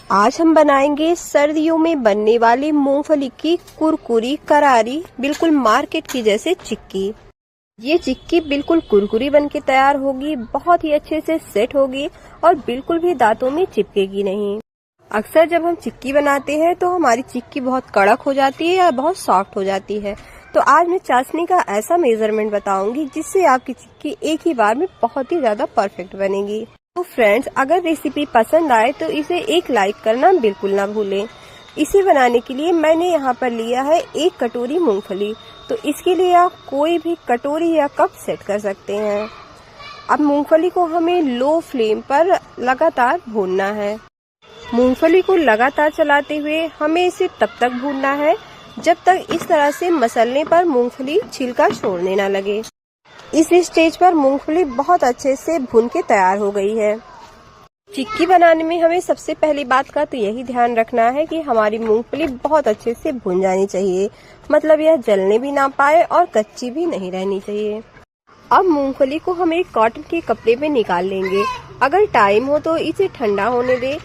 आज हम बनाएंगे सर्दियों में बनने वाली मूंगफली की कुरकुरी करारी बिल्कुल मार्केट की जैसे चिक्की। ये चिक्की बिल्कुल कुरकुरी बन के तैयार होगी, बहुत ही अच्छे से सेट होगी और बिल्कुल भी दांतों में चिपकेगी नहीं। अक्सर जब हम चिक्की बनाते हैं तो हमारी चिक्की बहुत कड़क हो जाती है या बहुत सॉफ्ट हो जाती है। तो आज मैं चाशनी का ऐसा मेजरमेंट बताऊंगी जिससे आपकी चिक्की एक ही बार में बहुत ही ज्यादा परफेक्ट बनेगी। तो फ्रेंड्स, अगर रेसिपी पसंद आए तो इसे एक लाइक करना बिल्कुल ना भूलें। इसे बनाने के लिए मैंने यहाँ पर लिया है 1 कटोरी मूंगफली। तो इसके लिए आप कोई भी कटोरी या कप सेट कर सकते हैं। अब मूंगफली को हमें लो फ्लेम पर लगातार भूनना है। मूंगफली को लगातार चलाते हुए हमें इसे तब तक भूनना है जब तक इस तरह से मसलने पर मूंगफली छिलका छोड़ने न लगे। इस स्टेज पर मूंगफली बहुत अच्छे से भून के तैयार हो गई है। चिक्की बनाने में हमें सबसे पहली बात का तो यही ध्यान रखना है कि हमारी मूंगफली बहुत अच्छे से भून जानी चाहिए, मतलब यह जलने भी ना पाए और कच्ची भी नहीं रहनी चाहिए। अब मूंगफली को हम एक कॉटन के कपड़े में निकाल लेंगे। अगर टाइम हो तो इसे ठंडा होने दें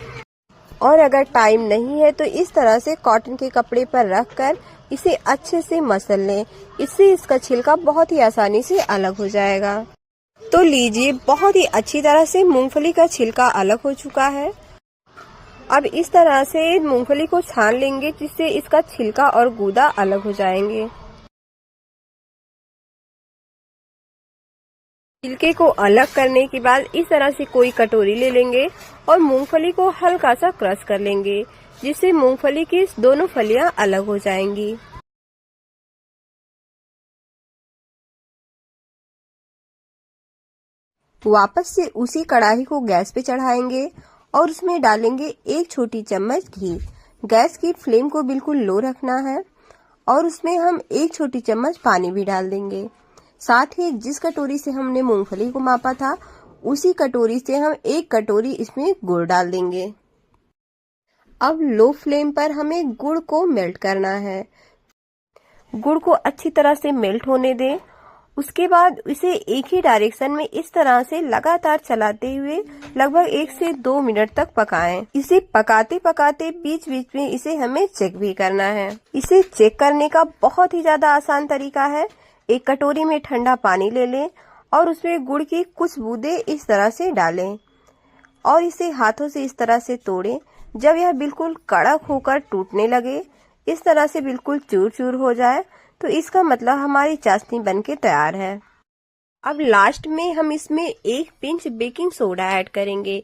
और अगर टाइम नहीं है तो इस तरह से कॉटन के कपड़े पर रखकर इसे अच्छे से मसल लें। इससे इसका छिलका बहुत ही आसानी से अलग हो जाएगा। तो लीजिए, बहुत ही अच्छी तरह से मूंगफली का छिलका अलग हो चुका है। अब इस तरह से मूंगफली को छान लेंगे जिससे इसका छिलका और गूदा अलग हो जाएंगे। छिलके को अलग करने के बाद इस तरह से कोई कटोरी ले लेंगे और मूंगफली को हल्का सा क्रश कर लेंगे जिससे मूंगफली की दोनों फलियां अलग हो जाएंगी। वापस से उसी कढ़ाई को गैस पे चढ़ाएंगे और उसमें डालेंगे 1 छोटी चम्मच घी। गैस की फ्लेम को बिल्कुल लो रखना है और उसमें हम 1 छोटी चम्मच पानी भी डाल देंगे। साथ ही जिस कटोरी से हमने मूंगफली को मापा था उसी कटोरी से हम 1 कटोरी इसमें गुड़ डाल देंगे। अब लो फ्लेम पर हमें गुड़ को मेल्ट करना है। गुड़ को अच्छी तरह से मेल्ट होने दें। उसके बाद इसे एक ही डायरेक्शन में इस तरह से लगातार चलाते हुए लगभग 1 से 2 मिनट तक पकाएं। इसे पकाते पकाते बीच बीच में इसे हमें चेक भी करना है। इसे चेक करने का बहुत ही ज्यादा आसान तरीका है। एक कटोरी में ठंडा पानी ले लें और उसमें गुड़ की कुछ बूंदें इस तरह से डालें और इसे हाथों से इस तरह से तोड़ें। जब यह बिल्कुल कड़क होकर टूटने लगे, इस तरह से बिल्कुल चूर चूर हो जाए, तो इसका मतलब हमारी चाशनी बनके तैयार है। अब लास्ट में हम इसमें 1 पिंच बेकिंग सोडा ऐड करेंगे।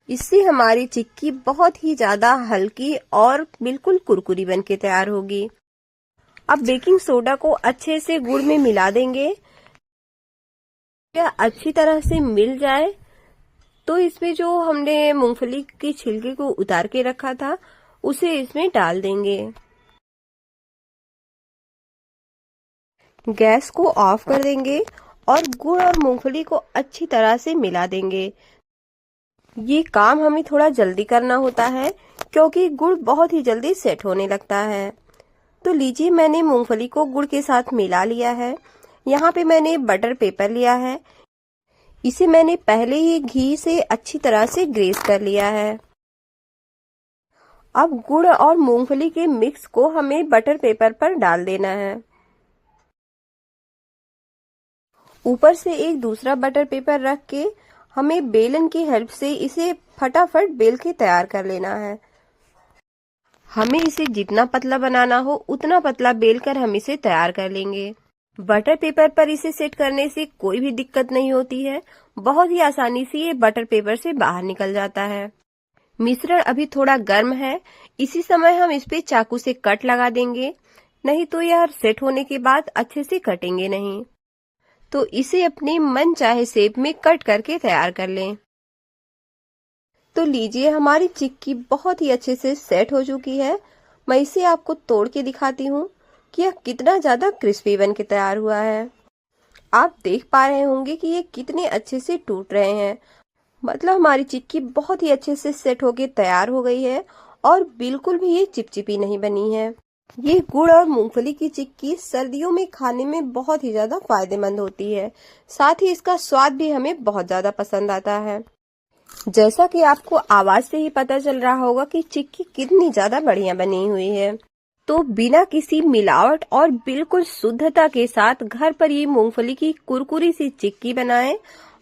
इससे हमारी चिक्की बहुत ही ज्यादा हल्की और बिल्कुल कुरकुरी बनके तैयार होगी। अब बेकिंग सोडा को अच्छे से गुड़ में मिला देंगे। यह अच्छी तरह से मिल जाए तो इसमें जो हमने मूंगफली की छिलके को उतार के रखा था उसे इसमें डाल देंगे। गैस को ऑफ कर देंगे और गुड़ और मूंगफली को अच्छी तरह से मिला देंगे। ये काम हमें थोड़ा जल्दी करना होता है क्योंकि गुड़ बहुत ही जल्दी सेट होने लगता है। तो लीजिए, मैंने मूंगफली को गुड़ के साथ मिला लिया है। यहाँ पे मैंने बटर पेपर लिया है। इसे मैंने पहले ही घी से अच्छी तरह से ग्रेस कर लिया है। अब गुड़ और मूंगफली के मिक्स को हमें बटर पेपर पर डाल देना है। ऊपर से एक दूसरा बटर पेपर रख के हमें बेलन की हेल्प से इसे फटाफट बेल के तैयार कर लेना है। हमें इसे जितना पतला बनाना हो उतना पतला बेलकर हम इसे तैयार कर लेंगे। बटर पेपर पर इसे सेट करने से कोई भी दिक्कत नहीं होती है। बहुत ही आसानी से ये बटर पेपर से बाहर निकल जाता है। मिश्रण अभी थोड़ा गर्म है, इसी समय हम इस पे चाकू से कट लगा देंगे, नहीं तो यह सेट होने के बाद अच्छे से कटेंगे नहीं। तो इसे अपने मन चाहे शेप में कट करके तैयार कर लें। तो लीजिए, हमारी चिक्की बहुत ही अच्छे से सेट हो चुकी है। मैं इसे आपको तोड़ के दिखाती हूँ कि यह कितना ज्यादा क्रिस्पी बन के तैयार हुआ है। आप देख पा रहे होंगे कि ये कितने अच्छे से टूट रहे हैं, मतलब हमारी चिक्की बहुत ही अच्छे से सेट होके तैयार हो गई है और बिल्कुल भी ये चिपचिपी नहीं बनी है। ये गुड़ और मूंगफली की चिक्की सर्दियों में खाने में बहुत ही ज्यादा फायदेमंद होती है। साथ ही इसका स्वाद भी हमें बहुत ज्यादा पसंद आता है। जैसा कि आपको आवाज से ही पता चल रहा होगा कि चिक्की कितनी ज्यादा बढ़िया बनी हुई है। तो बिना किसी मिलावट और बिल्कुल शुद्धता के साथ घर पर ये मूंगफली की कुरकुरी सी चिक्की बनाएं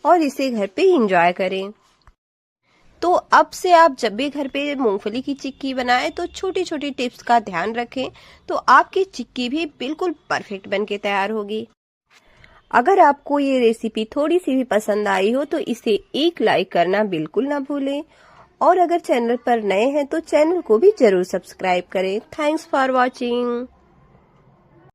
और इसे घर पे एंजॉय करें। तो अब से आप जब भी घर पे मूंगफली की चिक्की बनाएं तो छोटी छोटी टिप्स का ध्यान रखें, तो आपकी चिक्की भी बिल्कुल परफेक्ट बन के तैयार होगी। अगर आपको ये रेसिपी थोड़ी सी भी पसंद आई हो तो इसे एक लाइक करना बिल्कुल ना भूलें, और अगर चैनल पर नए हैं तो चैनल को भी जरूर सब्सक्राइब करें। Thanks for watching.